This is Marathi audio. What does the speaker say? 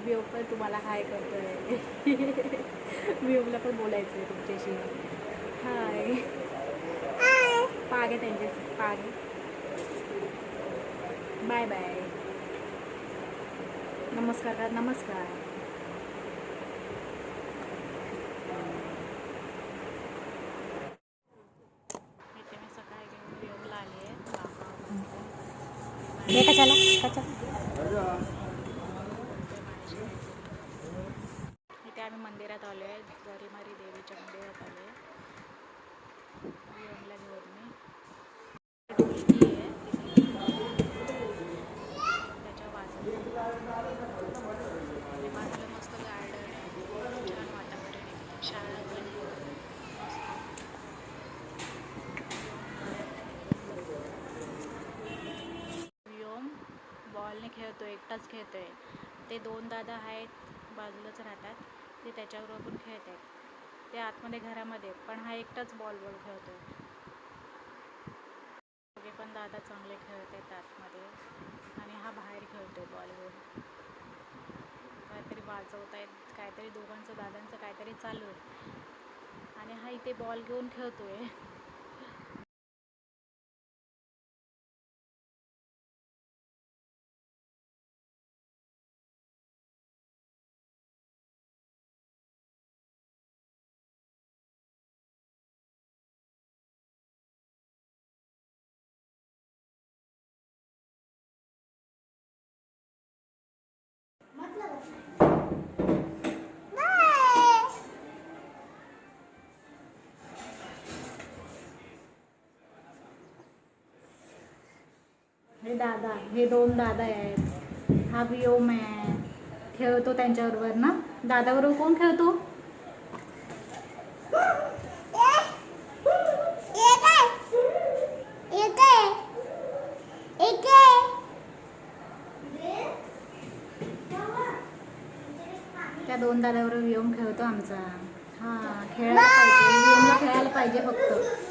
व्ह्यू पण तुम्हाला हाय करतोय. व्ह्यूला पण बोलायचं आहे तुमच्याशी. हाय पागे त्यांचे पागे. Bye bye. नमस्कार का नमस्कार. इथे मी सकाळी घेऊन व्ह्यूला आली आहे. कशा इथे आम्ही मंदिरात आलो आहे. गरीमारी देवीच्या मंदिरात आलो आहे. व्ह्यूला घेऊन मी ढोलकी आहे त्याच्या बाजूला आणि बाजूला मस्त गार्डन आहे. छान वातावरण आहे. शाळा पण व्योम बॉलने खेळतोय. एकटाच खेळतोय. ते 2 दादा आहेत बाजूलाच राहतात. ते त्याच्याबरोबर पण खेळत आहेत. ते आतमध्ये घरामध्ये पण हा एकटाच बॉल खेळतोय. दोघे पण दादा चांगले खेळत आहेत आतमध्ये आणि हा बाहेर खेळतोय बॉल घेऊन. काहीतरी वाजवत आहेत. काहीतरी दोघांचं दादांचं काहीतरी चालू आहे आणि हा इथे बॉल घेऊन खेळतोय. हे दादा, हे 2 दादा आहेत. हा व्योम आहे. खेळतो त्यांच्याबरोबर ना. दादाबरोबर कोण खेळतो? त्या 2 दादाबरोबर व्योम खेळतो आमचा. हां खेळायला पाहिजे. व्योमला खेळायला पाहिजे फक्त.